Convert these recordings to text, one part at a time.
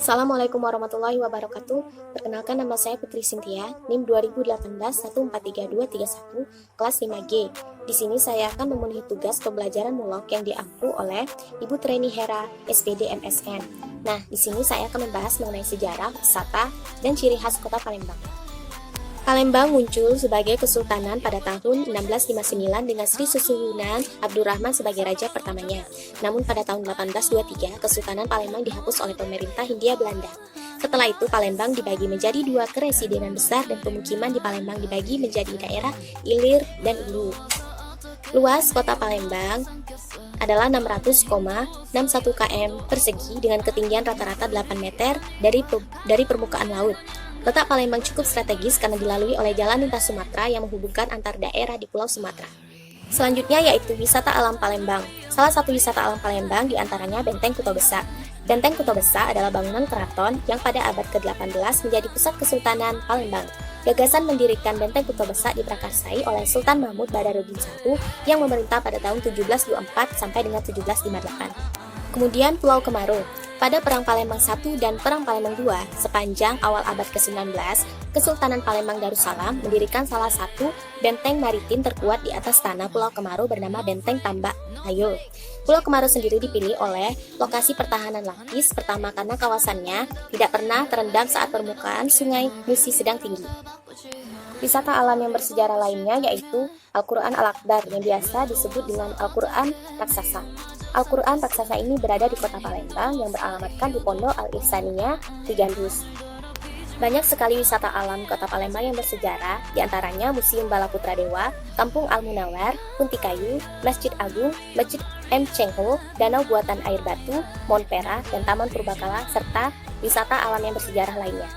Assalamualaikum warahmatullahi wabarakatuh. Perkenalkan, nama saya Putri Cynthia, NIM 2018 143231, kelas 5G. Di sini saya akan memenuhi tugas pembelajaran mulok yang diampu oleh Ibu Treni Hera, SPD MSN. Nah, di sini saya akan membahas mengenai sejarah, wisata, dan ciri khas kota Palembang. Palembang muncul sebagai kesultanan pada tahun 1659 dengan Sri Susuhunan Abdurrahman sebagai raja pertamanya. Namun pada tahun 1823, Kesultanan Palembang dihapus oleh pemerintah Hindia Belanda. Setelah itu, Palembang dibagi menjadi dua keresidenan besar dan pemukiman di Palembang dibagi menjadi daerah Ilir dan Ulu. Luas kota Palembang adalah 600,61 km persegi dengan ketinggian rata-rata 8 meter dari permukaan laut. Letak Palembang cukup strategis karena dilalui oleh jalan lintas Sumatera yang menghubungkan antar daerah di Pulau Sumatera. Selanjutnya yaitu wisata alam Palembang. Salah satu wisata alam Palembang diantaranya Benteng Kuto Besak. Benteng Kuto Besak adalah bangunan keraton yang pada abad ke-18 menjadi pusat Kesultanan Palembang. Gagasan mendirikan Benteng Kuto Besak diprakarsai oleh Sultan Mahmud Badarudin I yang memerintah pada tahun 1724 sampai dengan 1758. Kemudian Pulau Kemarung. Pada Perang Palembang I dan Perang Palembang II, sepanjang awal abad ke-19, Kesultanan Palembang Darussalam mendirikan salah satu benteng maritim terkuat di atas tanah Pulau Kemarung bernama Benteng Tambak Ayo. Pulau Kemarung sendiri dipilih oleh lokasi pertahanan lapis pertama karena kawasannya tidak pernah terendam saat permukaan sungai Musi sedang tinggi. Wisata alam yang bersejarah lainnya yaitu Al-Quran Al-Akbar yang biasa disebut dengan Al-Quran Raksasa. Al-Quran Raksasa ini berada di kota Palembang yang beralamatkan di Pondok Al-Ihsaniyah Trigandus. Banyak sekali wisata alam kota Palembang yang bersejarah, diantaranya Museum Bala Putra Dewa, Kampung Al-Munawar, Kunti Kayu, Masjid Agung, Masjid M. Cheng Ho, Danau Buatan Air Batu, Monpera, dan Taman Purbakala, serta wisata alam yang bersejarah lainnya.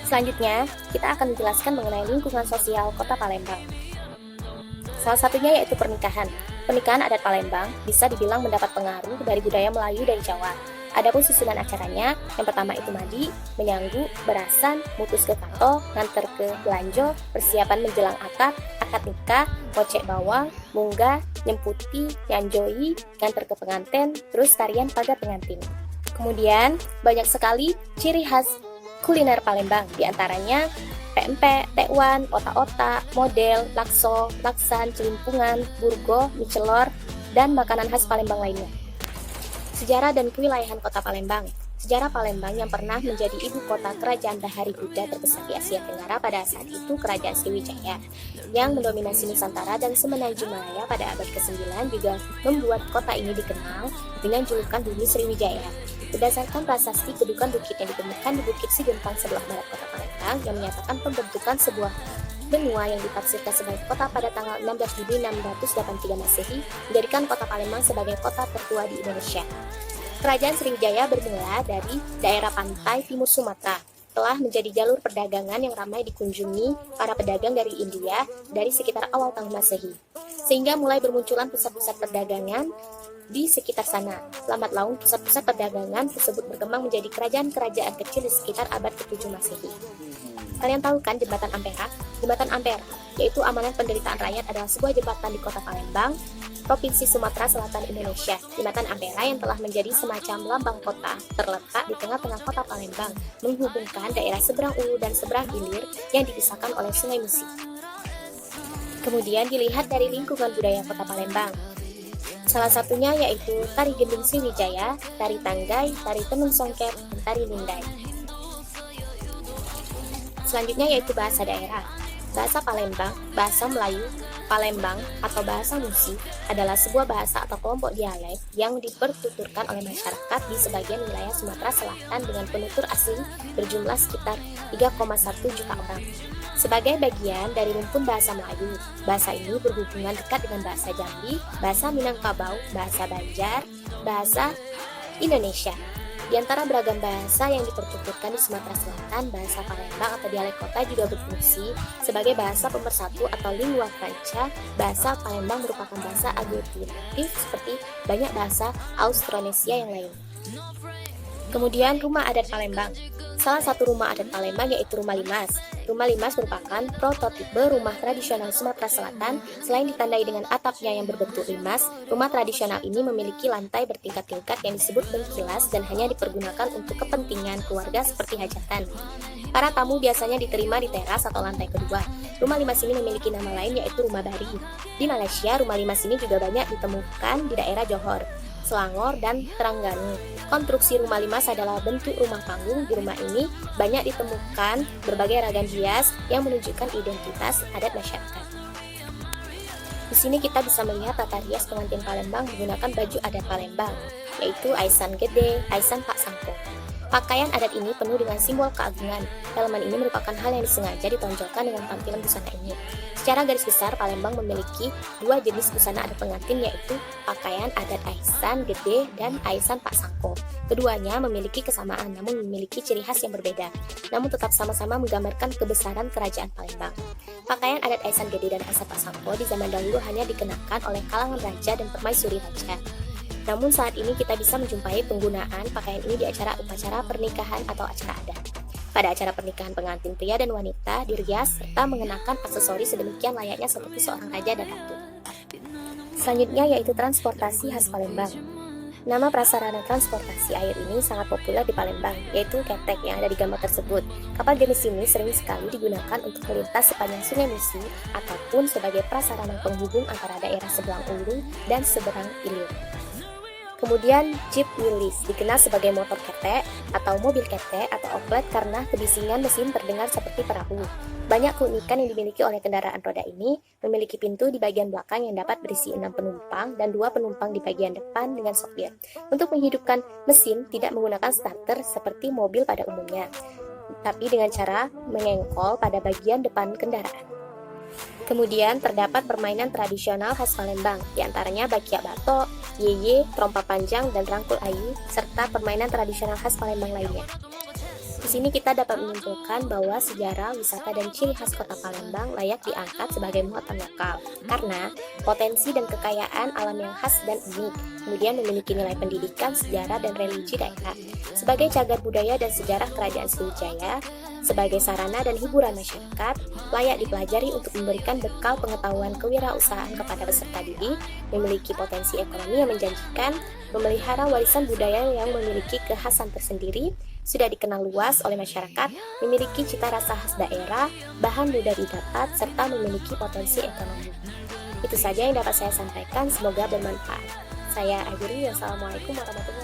Selanjutnya, kita akan menjelaskan mengenai lingkungan sosial kota Palembang. Salah satunya yaitu pernikahan. Pernikahan adat Palembang bisa dibilang mendapat pengaruh dari budaya Melayu dan Jawa. Adapun susunan acaranya, yang pertama itu mandi, menyanggu, berasan, mutus ke kato, nganter ke belanjo, persiapan menjelang akad nikah, ngocek bawang, munggah, nyemputi, nyanjoi, nganter ke pengantin, terus tarian pagar pengantin. Kemudian, banyak sekali ciri khas kuliner Palembang, diantaranya pempek, tekwan, otak-otak, model, lakso, laksan, celimpungan, burgo, mie celor, dan makanan khas Palembang lainnya. Sejarah dan kewilayahan kota Palembang. Sejarah Palembang yang pernah menjadi ibu kota kerajaan Bahari Buddha terbesar di Asia Tenggara pada saat itu Kerajaan Sriwijaya yang mendominasi Nusantara dan Semenanjung Malaya pada abad ke-9 juga membuat kota ini dikenal dengan julukan Bumi Sriwijaya. Berdasarkan prasasti, kedudukan bukit yang ditemukan di Bukit Sigempang sebelah barat kota Palembang yang menyatakan pembentukan sebuah benua yang ditafsirkan sebagai kota pada tanggal 16 Juli 683 Masehi menjadikan kota Palembang sebagai kota tertua di Indonesia. Kerajaan Sriwijaya bermula dari daerah pantai timur Sumatera, telah menjadi jalur perdagangan yang ramai dikunjungi para pedagang dari India dari sekitar awal tahun Masehi, sehingga mulai bermunculan pusat-pusat perdagangan di sekitar sana. Lambat laun pusat-pusat perdagangan tersebut berkembang menjadi kerajaan-kerajaan kecil di sekitar abad ke-7 Masehi. Kalian tahu kan jembatan Ampera? Jembatan Ampera, yaitu amanat penderitaan rakyat, adalah sebuah jembatan di kota Palembang, Provinsi Sumatera Selatan, Indonesia. Jembatan Ampera yang telah menjadi semacam lambang kota, terletak di tengah-tengah kota Palembang, menghubungkan daerah seberang Ulu dan seberang Ilir yang dipisahkan oleh Sungai Musi. Kemudian dilihat dari lingkungan budaya kota Palembang. Salah satunya yaitu tari gending Sriwijaya, tari tanggai, tari tenun songket, dan tari lindai. Selanjutnya yaitu bahasa daerah. Bahasa Palembang, bahasa Melayu, Palembang, atau bahasa Musi adalah sebuah bahasa atau kelompok dialek yang dipertuturkan oleh masyarakat di sebagian wilayah Sumatera Selatan dengan penutur asli berjumlah sekitar 3,1 juta orang. Sebagai bagian dari rumpun bahasa Melayu, bahasa ini berhubungan dekat dengan bahasa Jambi, bahasa Minangkabau, bahasa Banjar, bahasa Indonesia. Di antara beragam bahasa yang dipertuturkan di Sumatera Selatan, bahasa Palembang atau dialek kota juga berfungsi sebagai bahasa pemersatu atau lingua franca. Bahasa Palembang merupakan bahasa aglutinatif seperti banyak bahasa Austronesia yang lain. Kemudian rumah adat Palembang. salah satu rumah adat Palembang yaitu Rumah Limas. Rumah Limas merupakan prototipe rumah tradisional Sumatera Selatan. Selain ditandai dengan atapnya yang berbentuk limas, rumah tradisional ini memiliki lantai bertingkat-tingkat yang disebut bengkilas dan hanya dipergunakan untuk kepentingan keluarga seperti hajatan. Para tamu biasanya diterima di teras atau lantai kedua. Rumah Limas ini memiliki nama lain yaitu Rumah Bari. Di Malaysia, Rumah Limas ini juga banyak ditemukan di daerah Johor, Selangor, dan Terengganu. Konstruksi Rumah Limas adalah bentuk rumah panggung. Di rumah ini banyak ditemukan berbagai ragam hias yang menunjukkan identitas adat masyarakat. Di sini kita bisa melihat tata rias pengantin Palembang menggunakan baju adat Palembang, yaitu aisan gede, aisan pak sangko. Pakaian adat ini penuh dengan simbol keagungan. Elemen ini merupakan hal yang disengaja ditonjolkan dengan tampilan busana ini. Secara garis besar, Palembang memiliki dua jenis busana adat pengantin, yaitu pakaian adat aisan gede dan aisan pak sangko. Keduanya memiliki kesamaan, namun memiliki ciri khas yang berbeda, namun tetap sama-sama menggambarkan kebesaran kerajaan Palembang. Pakaian adat aisan gede dan aisan pak sangko di zaman dahulu hanya dikenakan oleh kalangan raja dan permaisuri raja. Namun saat ini kita bisa menjumpai penggunaan pakaian ini di acara upacara pernikahan atau acara adat. Pada acara pernikahan pengantin pria dan wanita dirias serta mengenakan aksesoris sedemikian layaknya seperti seorang raja dan ratu. Selanjutnya yaitu transportasi khas Palembang. Nama prasarana transportasi air ini sangat populer di Palembang, yaitu ketek yang ada di gambar tersebut. Kapal jenis ini sering sekali digunakan untuk melintas sepanjang Sungai Musi ataupun sebagai prasarana penghubung antara daerah seberang Ulu dan seberang Ilir. Kemudian Jeep Willys dikenal sebagai motor ketek atau mobil ketek atau oplet karena kebisingan mesin terdengar seperti perahu. Banyak keunikan yang dimiliki oleh kendaraan roda ini, memiliki pintu di bagian belakang yang dapat berisi 6 penumpang dan 2 penumpang di bagian depan dengan sopir. Untuk menghidupkan mesin tidak menggunakan starter seperti mobil pada umumnya, tapi dengan cara mengengkol pada bagian depan kendaraan. Kemudian terdapat permainan tradisional khas Palembang, diantaranya bakiak batok, yeye, trompa panjang, dan rangkul ayu, serta permainan tradisional khas Palembang lainnya. Di sini kita dapat menyimpulkan bahwa sejarah, wisata, dan ciri khas kota Palembang layak diangkat sebagai muatan lokal, karena potensi dan kekayaan alam yang khas dan unik, kemudian memiliki nilai pendidikan, sejarah, dan religi daerah. Sebagai cagar budaya dan sejarah kerajaan Sriwijaya, sebagai sarana dan hiburan masyarakat, layak dipelajari untuk memberikan bekal pengetahuan kewirausahaan kepada peserta didik, memiliki potensi ekonomi yang menjanjikan, memelihara warisan budaya yang memiliki kekhasan tersendiri, sudah dikenal luas oleh masyarakat, memiliki cita rasa khas daerah, bahan mudah didapat, serta memiliki potensi ekonomi. Itu saja yang dapat saya sampaikan, semoga bermanfaat. Saya akhiri, wassalamualaikum warahmatullahi wabarakatuh.